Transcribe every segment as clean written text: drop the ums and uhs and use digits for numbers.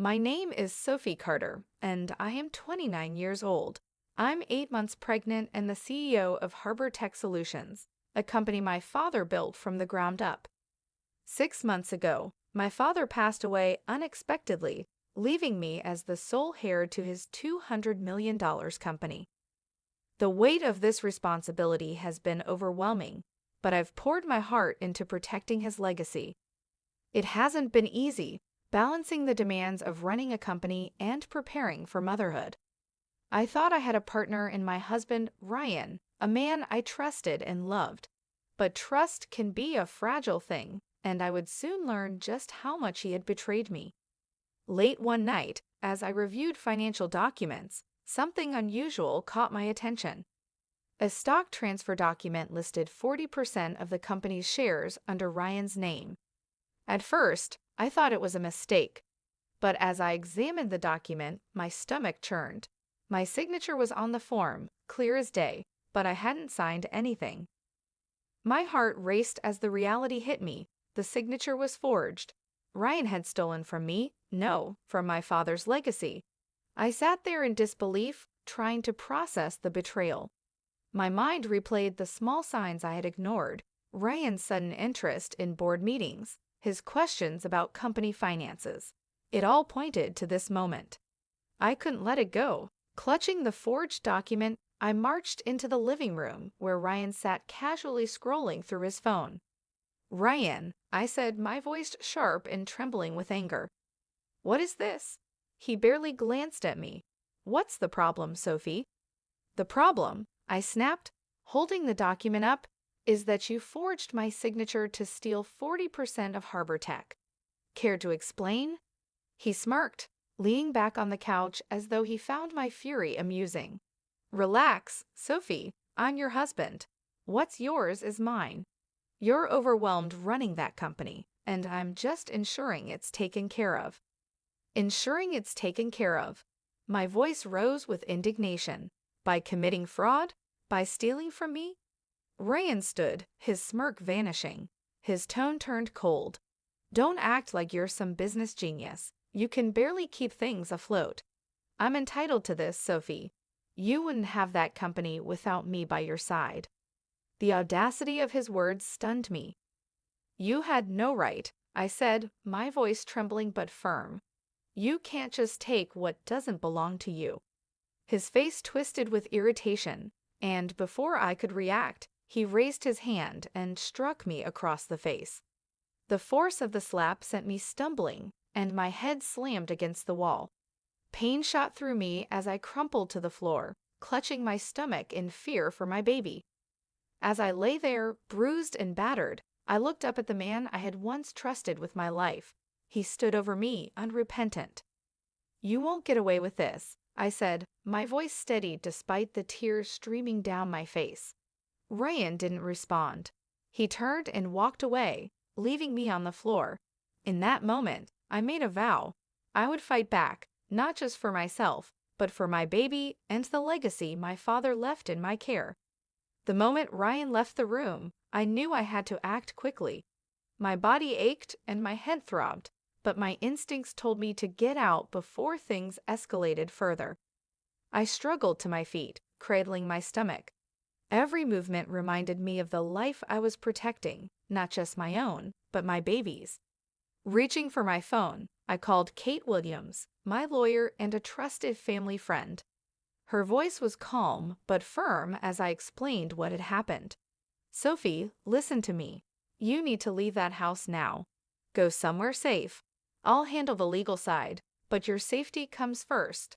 My name is Sophie Carter, and I am 29 years old. I'm 8 months pregnant and the CEO of Harbor Tech Solutions, a company my father built from the ground up. 6 months ago, my father passed away unexpectedly, leaving me as the sole heir to his $200 million company. The weight of this responsibility has been overwhelming, but I've poured my heart into protecting his legacy. It hasn't been easy, balancing the demands of running a company and preparing for motherhood. I thought I had a partner in my husband, Ryan, a man I trusted and loved. But trust can be a fragile thing, and I would soon learn just how much he had betrayed me. Late one night, as I reviewed financial documents, something unusual caught my attention. A stock transfer document listed 40% of the company's shares under Ryan's name. At first, I thought it was a mistake, but as I examined the document, my stomach churned. My signature was on the form, clear as day, but I hadn't signed anything. My heart raced as the reality hit me. The signature was forged. Ryan had stolen from me, no, from my father's legacy. I sat there in disbelief, trying to process the betrayal. My mind replayed the small signs I had ignored: Ryan's sudden interest in board meetings, his questions about company finances. It all pointed to this moment. I couldn't let it go. Clutching the forged document, I marched into the living room where Ryan sat casually scrolling through his phone. "Ryan," I said, my voice sharp and trembling with anger. "What is this?" He barely glanced at me. "What's the problem, Sophie?" "The problem," I snapped, holding the document up, "is that you forged my signature to steal 40% of Harbor Tech. Care to explain?" He smirked, leaning back on the couch as though he found my fury amusing. "Relax, Sophie. I'm your husband. What's yours is mine. You're overwhelmed running that company, and I'm just ensuring it's taken care of." Ensuring it's taken care of. My voice rose with indignation. By committing fraud? By stealing from me? Ryan stood, his smirk vanishing. His tone turned cold. "Don't act like you're some business genius. You can barely keep things afloat. I'm entitled to this, Sophie. You wouldn't have that company without me by your side." The audacity of his words stunned me. "You had no right," I said, my voice trembling but firm. "You can't just take what doesn't belong to you." His face twisted with irritation, and before I could react, he raised his hand and struck me across the face. The force of the slap sent me stumbling, and my head slammed against the wall. Pain shot through me as I crumpled to the floor, clutching my stomach in fear for my baby. As I lay there, bruised and battered, I looked up at the man I had once trusted with my life. He stood over me, unrepentant. "You won't get away with this," I said, my voice steady despite the tears streaming down my face. Ryan didn't respond. He turned and walked away, leaving me on the floor. In that moment, I made a vow. I would fight back, not just for myself, but for my baby and the legacy my father left in my care. The moment Ryan left the room, I knew I had to act quickly. My body ached and my head throbbed, but my instincts told me to get out before things escalated further. I struggled to my feet, cradling my stomach. Every movement reminded me of the life I was protecting, not just my own, but my baby's. Reaching for my phone, I called Kate Williams, my lawyer and a trusted family friend. Her voice was calm but firm as I explained what had happened. "Sophie, listen to me. You need to leave that house now. Go somewhere safe. I'll handle the legal side, but your safety comes first."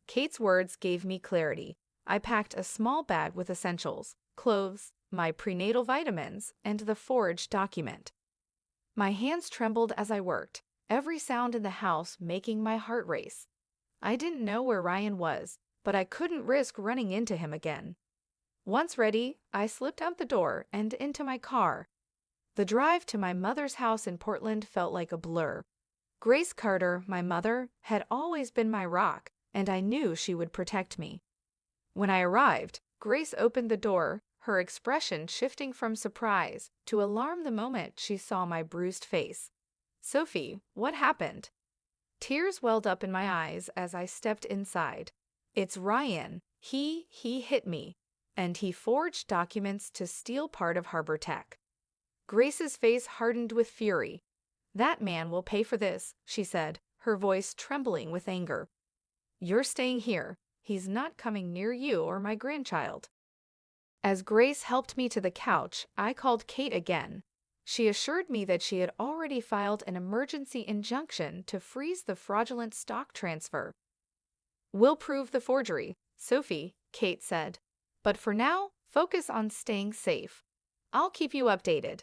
Kate's words gave me clarity. I packed a small bag with essentials, clothes, my prenatal vitamins, and the forged document. My hands trembled as I worked, every sound in the house making my heart race. I didn't know where Ryan was, but I couldn't risk running into him again. Once ready, I slipped out the door and into my car. The drive to my mother's house in Portland felt like a blur. Grace Carter, my mother, had always been my rock, and I knew she would protect me. When I arrived, Grace opened the door, her expression shifting from surprise to alarm the moment she saw my bruised face. "Sophie, what happened?" Tears welled up in my eyes as I stepped inside. It's Ryan. He hit me. And he forged documents to steal part of Harbor Tech. Grace's face hardened with fury. That man will pay for this, she said, her voice trembling with anger. You're staying here. He's not coming near you or my grandchild. As Grace helped me to the couch, I called Kate again. She assured me that she had already filed an emergency injunction to freeze the fraudulent stock transfer. We'll prove the forgery, Sophie, Kate said. But for now, focus on staying safe. I'll keep you updated.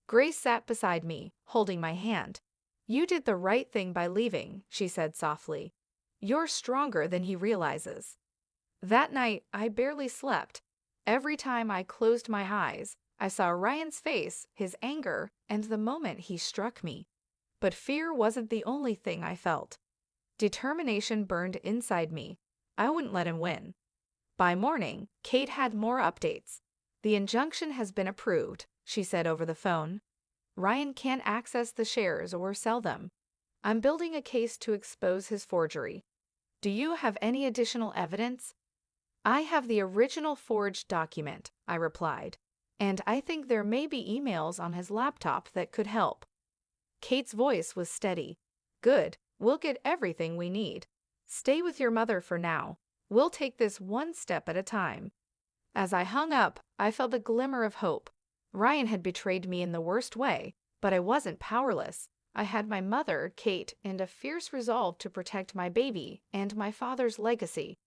Grace sat beside me, holding my hand. You did the right thing by leaving, she said softly. You're stronger than he realizes. That night, I barely slept. Every time I closed my eyes, I saw Ryan's face, his anger, and the moment he struck me. But fear wasn't the only thing I felt. Determination burned inside me. I wouldn't let him win. By morning, Kate had more updates. The injunction has been approved, she said over the phone. Ryan can't access the shares or sell them. I'm building a case to expose his forgery. Do you have any additional evidence? I have the original forged document, I replied, and I think there may be emails on his laptop that could help. Kate's voice was steady. Good, we'll get everything we need. Stay with your mother for now. We'll take this one step at a time. As I hung up, I felt a glimmer of hope. Ryan had betrayed me in the worst way, but I wasn't powerless. I had my mother, Kate, and a fierce resolve to protect my baby and my father's legacy.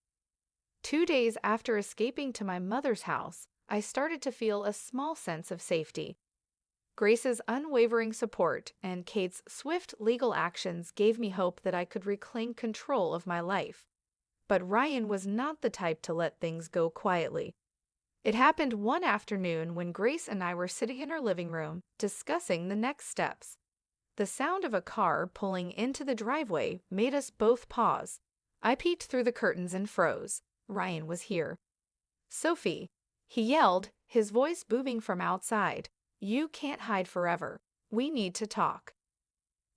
2 days after escaping to my mother's house, I started to feel a small sense of safety. Grace's unwavering support and Kate's swift legal actions gave me hope that I could reclaim control of my life. But Ryan was not the type to let things go quietly. It happened one afternoon when Grace and I were sitting in our living room discussing the next steps. The sound of a car pulling into the driveway made us both pause. I peeked through the curtains and froze. Ryan was here. Sophie, he yelled, his voice booming from outside. You can't hide forever. We need to talk.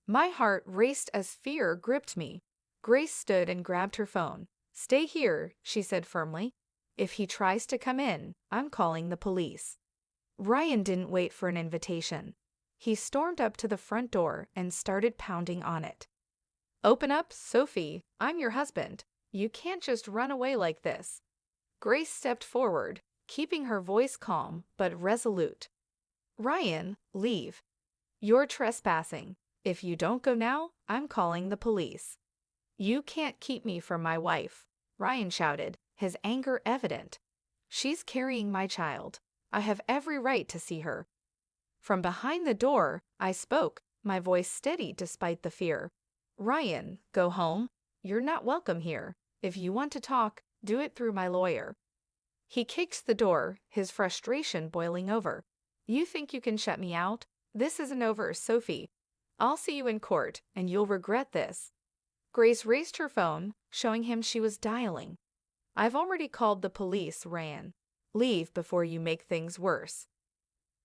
My heart raced as fear gripped me. Grace stood and grabbed her phone. Stay here, she said firmly. If he tries to come in, I'm calling the police. Ryan didn't wait for an invitation. He stormed up to the front door and started pounding on it. Open up, Sophie. I'm your husband. You can't just run away like this. Grace stepped forward, keeping her voice calm but resolute. Ryan, leave. You're trespassing. If you don't go now, I'm calling the police. You can't keep me from my wife, Ryan shouted, his anger evident. She's carrying my child. I have every right to see her. From behind the door, I spoke, my voice steady despite the fear. Ryan, go home. You're not welcome here. If you want to talk, do it through my lawyer. He kicked the door, his frustration boiling over. You think you can shut me out? This isn't over, Sophie. I'll see you in court, and you'll regret this. Grace raised her phone, showing him she was dialing. I've already called the police, Ryan. Leave before you make things worse.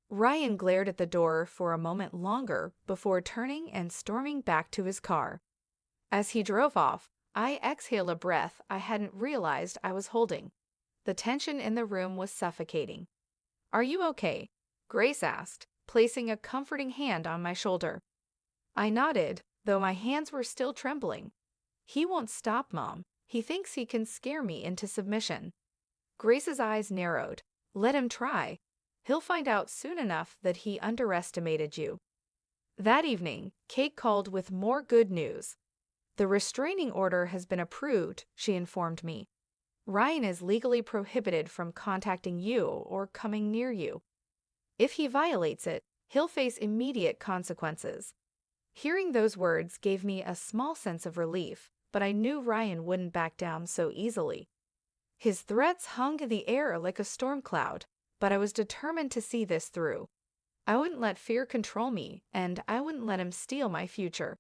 Ryan glared at the door for a moment longer before turning and storming back to his car. As he drove off, I exhaled a breath I hadn't realized I was holding. The tension in the room was suffocating. Are you okay? Grace asked, placing a comforting hand on my shoulder. I nodded, though my hands were still trembling. He won't stop, Mom. He thinks he can scare me into submission. Grace's eyes narrowed. Let him try. He'll find out soon enough that he underestimated you. That evening, Kate called with more good news. The restraining order has been approved, she informed me. Ryan is legally prohibited from contacting you or coming near you. If he violates it, he'll face immediate consequences. Hearing those words gave me a small sense of relief, but I knew Ryan wouldn't back down so easily. His threats hung in the air like a storm cloud, but I was determined to see this through. I wouldn't let fear control me, and I wouldn't let him steal my future.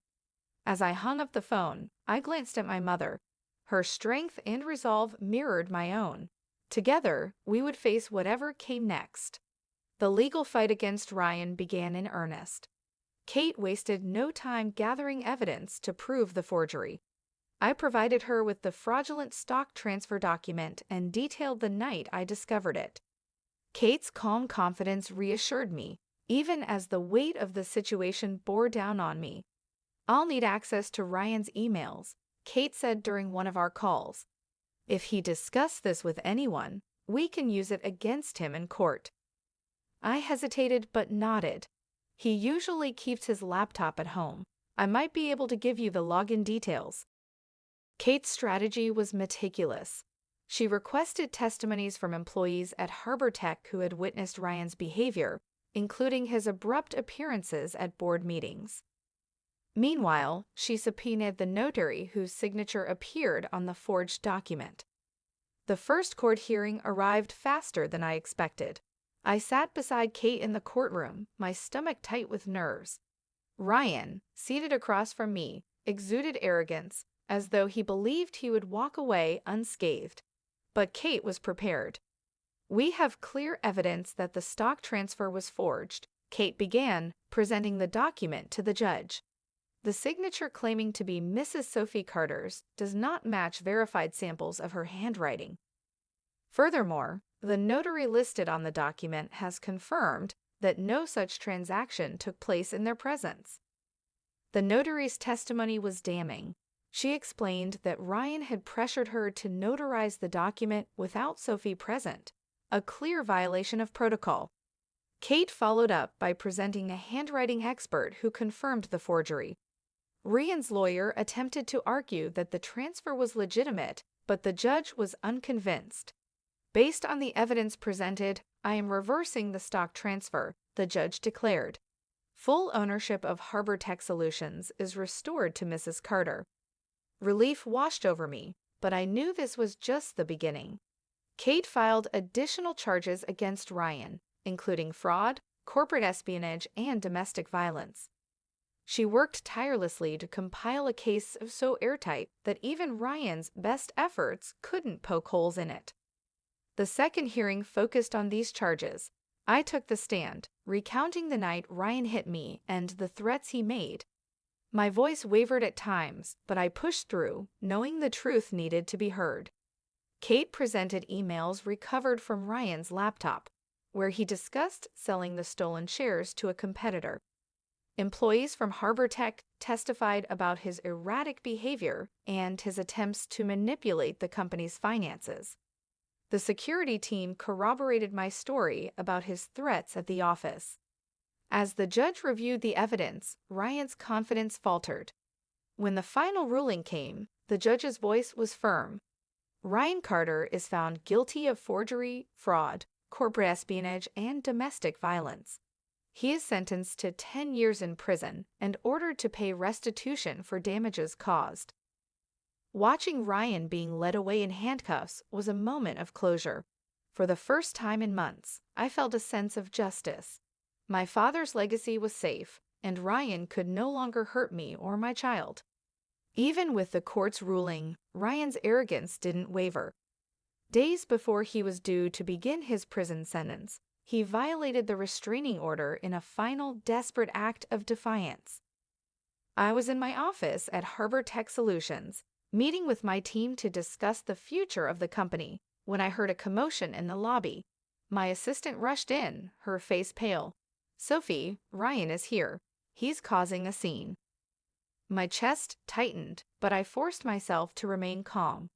As I hung up the phone, I glanced at my mother. Her strength and resolve mirrored my own. Together, we would face whatever came next. The legal fight against Ryan began in earnest. Kate wasted no time gathering evidence to prove the forgery. I provided her with the fraudulent stock transfer document and detailed the night I discovered it. Kate's calm confidence reassured me, even as the weight of the situation bore down on me. "I'll need access to Ryan's emails," Kate said during one of our calls. "If he discussed this with anyone, we can use it against him in court." I hesitated but nodded. "He usually keeps his laptop at home. I might be able to give you the login details." Kate's strategy was meticulous. She requested testimonies from employees at Harbor Tech who had witnessed Ryan's behavior, including his abrupt appearances at board meetings. Meanwhile, she subpoenaed the notary whose signature appeared on the forged document. The first court hearing arrived faster than I expected. I sat beside Kate in the courtroom, my stomach tight with nerves. Ryan, seated across from me, exuded arrogance, as though he believed he would walk away unscathed. But Kate was prepared. "We have clear evidence that the stock transfer was forged," Kate began, presenting the document to the judge. "The signature claiming to be Mrs. Sophie Carter's does not match verified samples of her handwriting. Furthermore, the notary listed on the document has confirmed that no such transaction took place in their presence." The notary's testimony was damning. She explained that Ryan had pressured her to notarize the document without Sophie present, a clear violation of protocol. Kate followed up by presenting a handwriting expert who confirmed the forgery. Ryan's lawyer attempted to argue that the transfer was legitimate, but the judge was unconvinced. "Based on the evidence presented, I am reversing the stock transfer," the judge declared. "Full ownership of Harbor Tech Solutions is restored to Mrs. Carter." Relief washed over me, but I knew this was just the beginning. Kate filed additional charges against Ryan, including fraud, corporate espionage, and domestic violence. She worked tirelessly to compile a case so airtight that even Ryan's best efforts couldn't poke holes in it. The second hearing focused on these charges. I took the stand, recounting the night Ryan hit me and the threats he made. My voice wavered at times, but I pushed through, knowing the truth needed to be heard. Kate presented emails recovered from Ryan's laptop, where he discussed selling the stolen shares to a competitor. Employees from Harbor Tech testified about his erratic behavior and his attempts to manipulate the company's finances. The security team corroborated my story about his threats at the office. As the judge reviewed the evidence, Ryan's confidence faltered. When the final ruling came, the judge's voice was firm. "Ryan Carter is found guilty of forgery, fraud, corporate espionage, and domestic violence. He is sentenced to 10 years in prison and ordered to pay restitution for damages caused." Watching Ryan being led away in handcuffs was a moment of closure. For the first time in months, I felt a sense of justice. My father's legacy was safe, and Ryan could no longer hurt me or my child. Even with the court's ruling, Ryan's arrogance didn't waver. Days before he was due to begin his prison sentence, he violated the restraining order in a final desperate act of defiance. I was in my office at Harbor Tech Solutions, meeting with my team to discuss the future of the company, when I heard a commotion in the lobby. My assistant rushed in, her face pale. "Sophie, Ryan is here. He's causing a scene." My chest tightened, but I forced myself to remain calm.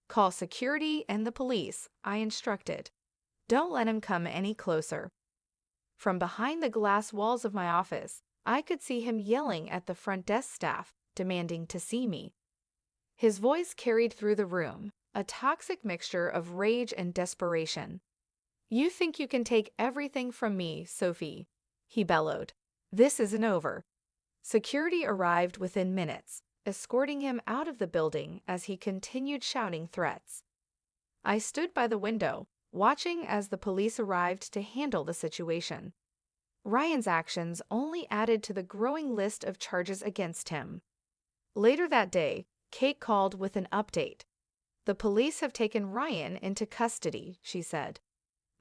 "Call security and the police," I instructed. "Don't let him come any closer." From behind the glass walls of my office, I could see him yelling at the front desk staff, demanding to see me. His voice carried through the room, a toxic mixture of rage and desperation. "You think you can take everything from me, Sophie," he bellowed. "This isn't over." Security arrived within minutes, escorting him out of the building as he continued shouting threats. I stood by the window, watching as the police arrived to handle the situation. Ryan's actions only added to the growing list of charges against him. Later that day, Kate called with an update. "The police have taken Ryan into custody," she said.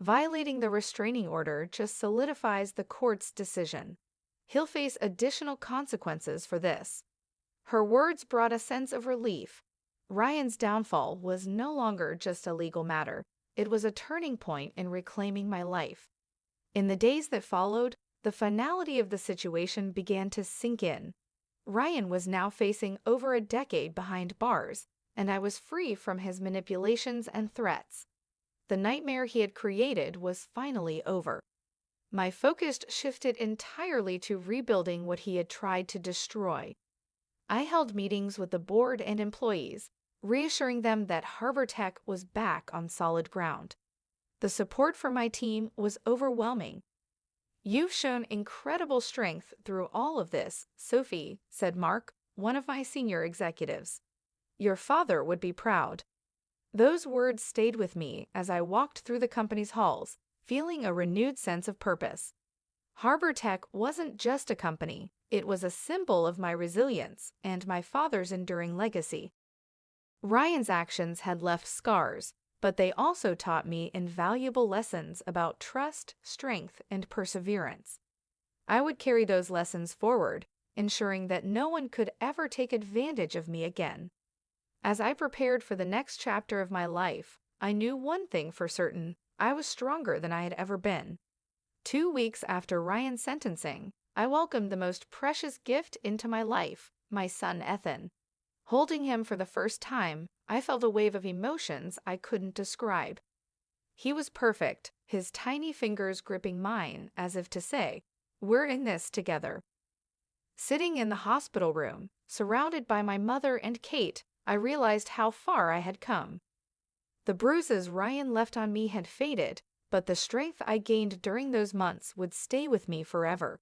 "Violating the restraining order just solidifies the court's decision. He'll face additional consequences for this. Her words brought a sense of relief. Ryan's downfall was no longer just a legal matter. It was a turning point in reclaiming my life. In the days that followed, the finality of the situation began to sink in. Ryan was now facing over a decade behind bars, and I was free from his manipulations and threats. The nightmare he had created was finally over. My focus shifted entirely to rebuilding what he had tried to destroy. I held meetings with the board and employees, reassuring them that Harbor Tech was back on solid ground. The support from my team was overwhelming. "You've shown incredible strength through all of this, Sophie," said Mark, one of my senior executives. "Your father would be proud." Those words stayed with me as I walked through the company's halls, feeling a renewed sense of purpose. Harbor Tech wasn't just a company, it was a symbol of my resilience and my father's enduring legacy. Ryan's actions had left scars, but they also taught me invaluable lessons about trust, strength, and perseverance. I would carry those lessons forward, ensuring that no one could ever take advantage of me again. As I prepared for the next chapter of my life, I knew one thing for certain: I was stronger than I had ever been. 2 weeks after Ryan's sentencing, I welcomed the most precious gift into my life, my son Ethan. Holding him for the first time, I felt a wave of emotions I couldn't describe. He was perfect, his tiny fingers gripping mine as if to say, "We're in this together." Sitting in the hospital room, surrounded by my mother and Kate, I realized how far I had come. The bruises Ryan left on me had faded, but the strength I gained during those months would stay with me forever.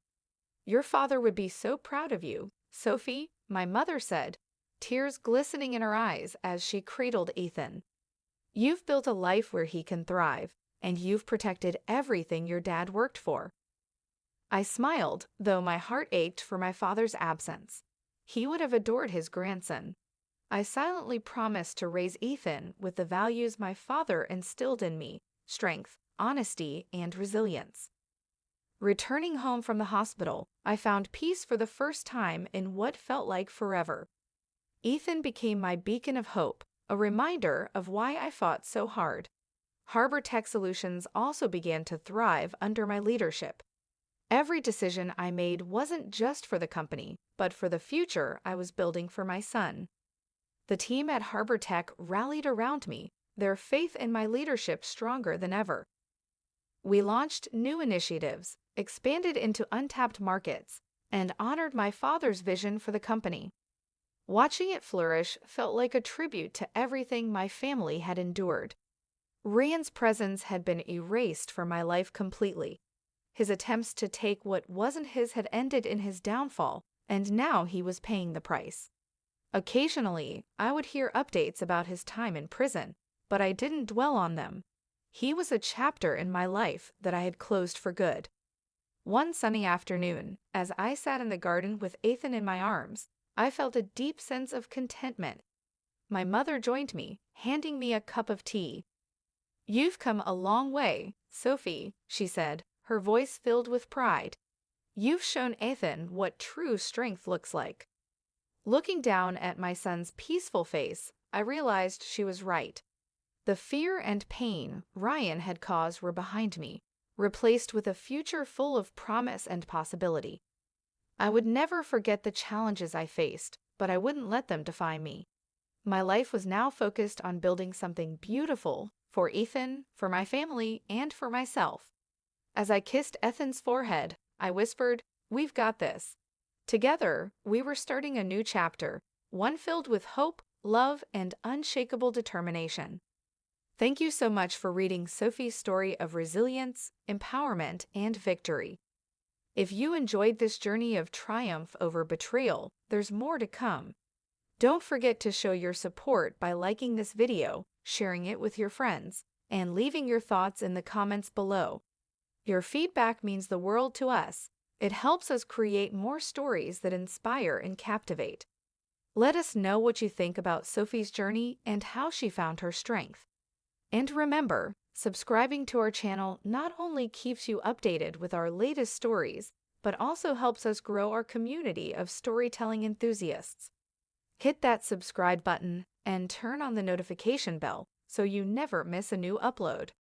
"Your father would be so proud of you, Sophie," my mother said, tears glistening in her eyes as she cradled Ethan. "You've built a life where he can thrive, and you've protected everything your dad worked for." I smiled, though my heart ached for my father's absence. He would have adored his grandson. I silently promised to raise Ethan with the values my father instilled in me: strength, honesty, and resilience. Returning home from the hospital, I found peace for the first time in what felt like forever. Ethan became my beacon of hope, a reminder of why I fought so hard. Harbor Tech Solutions also began to thrive under my leadership. Every decision I made wasn't just for the company, but for the future I was building for my son. The team at Harbor Tech rallied around me, their faith in my leadership stronger than ever. We launched new initiatives, expanded into untapped markets, and honored my father's vision for the company. Watching it flourish felt like a tribute to everything my family had endured. Ryan's presence had been erased from my life completely. His attempts to take what wasn't his had ended in his downfall, and now he was paying the price. Occasionally, I would hear updates about his time in prison, but I didn't dwell on them. He was a chapter in my life that I had closed for good. One sunny afternoon, as I sat in the garden with Ethan in my arms, I felt a deep sense of contentment. My mother joined me, handing me a cup of tea. "You've come a long way, Sophie," she said, her voice filled with pride. "You've shown Ethan what true strength looks like." Looking down at my son's peaceful face, I realized she was right. The fear and pain Ryan had caused were behind me, replaced with a future full of promise and possibility. I would never forget the challenges I faced, but I wouldn't let them define me. My life was now focused on building something beautiful for Ethan, for my family, and for myself. As I kissed Ethan's forehead, I whispered, "We've got this." Together, we were starting a new chapter, one filled with hope, love, and unshakable determination. Thank you so much for reading Sophie's story of resilience, empowerment, and victory. If you enjoyed this journey of triumph over betrayal, there's more to come. Don't forget to show your support by liking this video, sharing it with your friends, and leaving your thoughts in the comments below. Your feedback means the world to us. It helps us create more stories that inspire and captivate. Let us know what you think about Sophie's journey and how she found her strength. And remember, subscribing to our channel not only keeps you updated with our latest stories, but also helps us grow our community of storytelling enthusiasts. Hit that subscribe button and turn on the notification bell so you never miss a new upload.